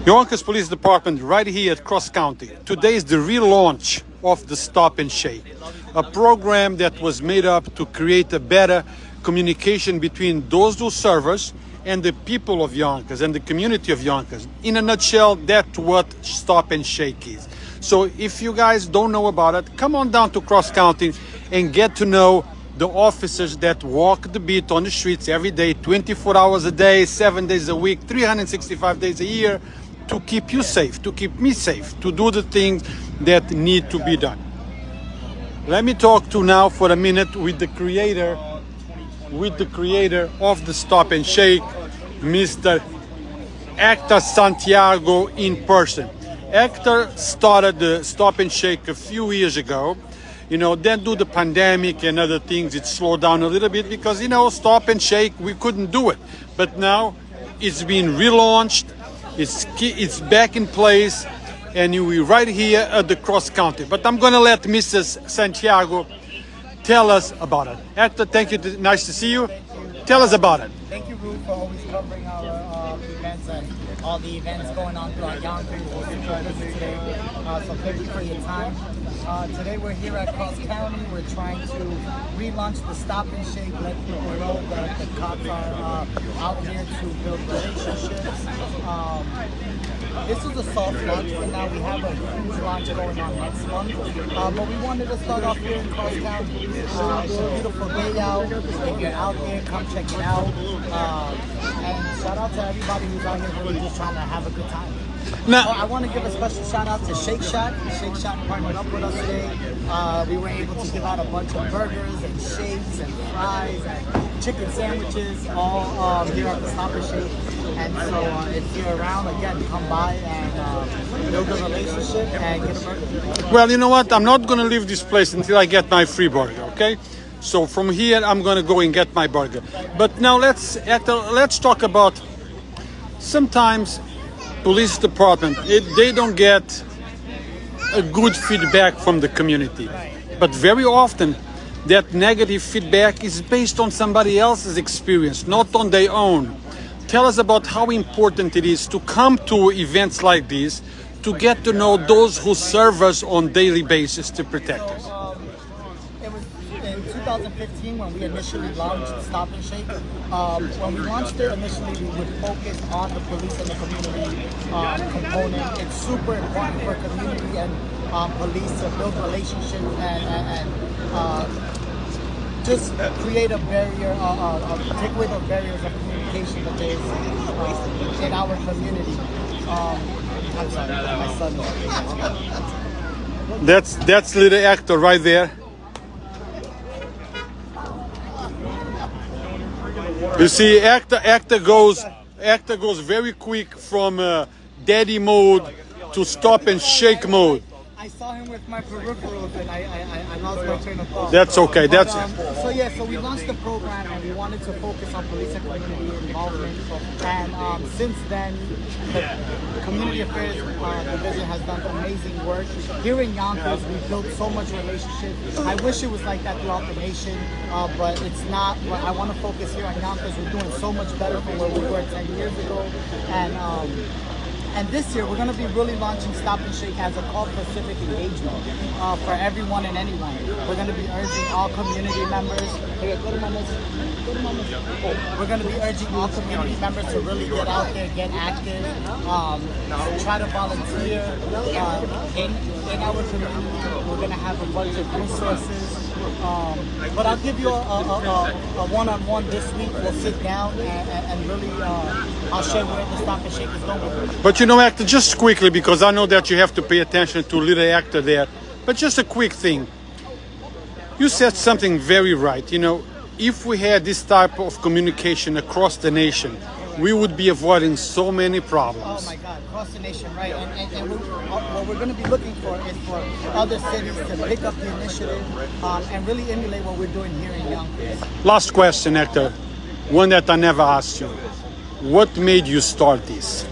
Yonkers Police Department right here at Cross County. Today is the relaunch of the Stop and Shake, a program that was made up to create a better communication between those who serve us and the people of Yonkers and the community of Yonkers. In a nutshell, that's what Stop and Shake is. So if you guys don't know about it, come on down to Cross County and get to know the officers that walk the beat on the streets every day, 24 hours a day, 7 days a week, 365 days a year, to keep you safe, to keep me safe, to do the things that need to be done. Let me talk to now for a minute with the creator of the Stop and Shake, Mr. Hector Santiago in person. Hector started the Stop and Shake a few years ago. Then due to the pandemic and other things, it slowed down a little bit because, Stop and Shake, we couldn't do it. But now it's been relaunched, it's back in place, and we're right here at the Cross County. But I'm going to let Mrs. Santiago tell us about it. Hector, thank you. Nice to see you. Tell us about it. Thank you, Ruth, for always covering our events and all the events going on throughout Yonkers. Today. So thank you for your time. Today we're here at Cross County. We're trying to relaunch the Stop and Shake, let people know that the cops are out here to build relationships. This is a soft launch for now. We have a huge launch going on next month. But we wanted to start off here in Cross County. It's a beautiful day out. If you're out there, come check it out. And shout out to everybody who's out here really just trying to have a good time. Now, I want to give a special shout out to Shake Shack. Shake Shack partnered up with us today. We were able to give out a bunch of burgers and shakes and fries and chicken sandwiches all here at the Stop and Shake. And so if you're around, again, come by and build a relationship and get a burger. Well, you know what? I'm not going to leave this place until I get my free burger, okay? So from here, I'm going to go and get my burger. But now let's talk about sometimes police department, they don't get a good feedback from the community. But very often, that negative feedback is based on somebody else's experience, not on their own. Tell us about how important it is to come to events like this, to get to know those who serve us on a daily basis to protect us. It was in 2015 when we initially launched Stop and Shake. When we launched it initially, we would focus on the police and the community component. It's super important for community and police to build relationships and just create a barrier, take away the barriers of communication that there is in our community. I'm sorry, my son. That's little Hector right there. You see, Hector goes very quick from daddy mode to Stop and Shake mode. I saw him with my peripherals and I lost my train of thought. That's okay. So we launched the program and we wanted to focus on police and community involvement. And since then, the Community Affairs Division has done amazing work. Here in Yonkers, we've built so much relationship. I wish it was like that throughout the nation, but it's not. But I want to focus here on Yonkers. We're doing so much better from where we were 10 years ago. And this year, we're going to be really launching Stop and Shake as a call for civic engagement for everyone and anyone. We're going to be urging all community members. We're going to be urging all community members to really get out there, get active, try to volunteer in our community. We're going to have a bunch of resources. But I'll give you a one-on-one this week. We'll sit down and really I'll share where the Stop and Shake is going. But Hector, just quickly, because I know that you have to pay attention to little Hector there, but just a quick thing. You said something very right. If we had this type of communication across the nation, we would be avoiding so many problems. Oh my God, across the nation, right? And what we're going to be looking for is for other cities to pick up the initiative and really emulate what we're doing here in Yonkers. Last question, Hector. One that I never asked you. What made you start this?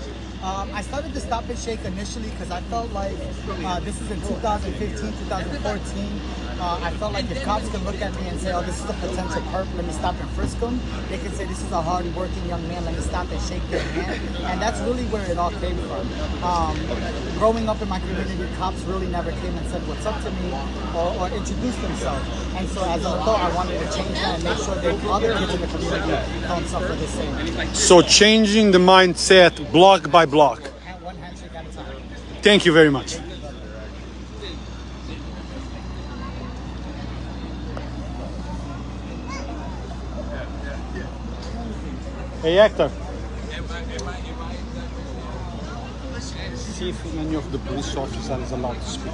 I started the Stop and Shake initially because I felt like this is in 2015, 2014. I felt like if cops can look at me and say, oh, this is a potential perp, let me stop and frisk him. They can say, this is a hard-working young man, let me stop and shake their hand. And that's really where it all came from. Growing up in my community, cops really never came and said what's up to me or introduced themselves. And so as an adult, I wanted to change that and make sure that other kids in the community don't suffer the same. So changing the mindset block by block. One handshake at a time. Thank you very much. Hey Hector. See if any of the police officers is allowed to speak.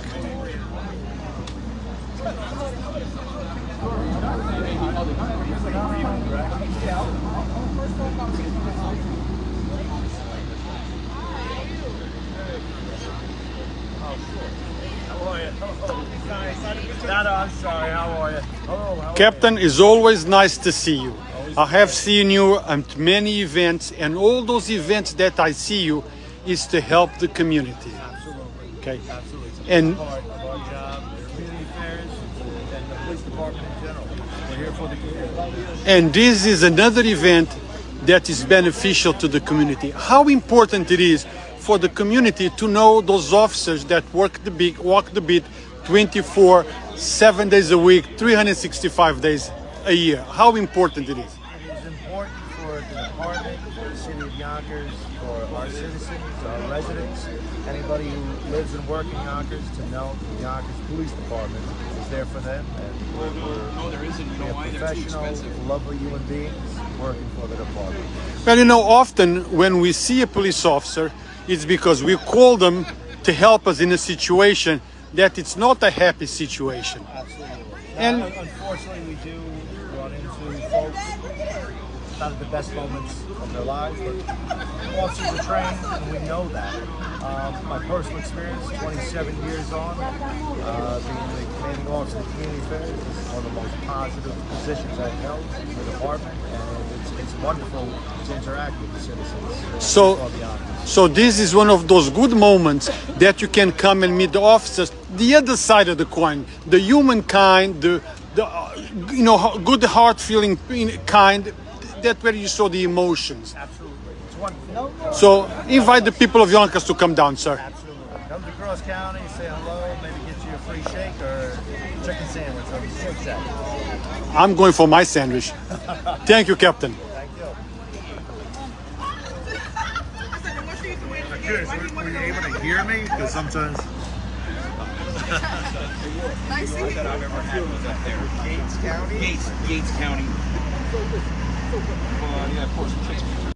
I'm sorry, how are you? Hello, Captain, it's always nice to see you. I have seen you at many events, and all those events that I see you is to help the community. Absolutely. Okay. Absolutely. It's And part of our job, community affairs, and the police department in general. We're here for the community. and this is another event that is beneficial to the community. How important it is for the community to know those officers that walk the beat 24, 7 days a week, 365 days a year. How important it is. It is important for the department, for the city of Yonkers, for our citizens, our residents, anybody who lives and works in Yonkers to know the Yonkers Police Department is there for them. And we're professional, lovely human beings working for the department. Well, you know, often when we see a police officer, it's because we call them to help us in a situation that it's not a happy situation. Absolutely. And- Now, unfortunately, we do run into folks not at the best moments of their lives, but officers are trained, and we know that. My personal experience, 27 years on, being the commanding officer of community affairs, is one of the most positive positions I've held in the department, and it's wonderful to interact with the citizens. So this is one of those good moments that you can come and meet the officers, the other side of the coin, the humankind, the good heart feeling kind, that where you saw the emotions. Absolutely. It's wonderful. So invite the people of Yonkers to come down, sir. Absolutely. Come to Cross County, say hello, maybe get you a free shake or chicken sandwich on the shake shack. I'm going for my sandwich. Thank you, Captain. Thank you. I'm curious, were you able to hear me? Because sometimes. Nice seeing you. That I've ever had was up there. Gates County? Gates County. Yeah, of course.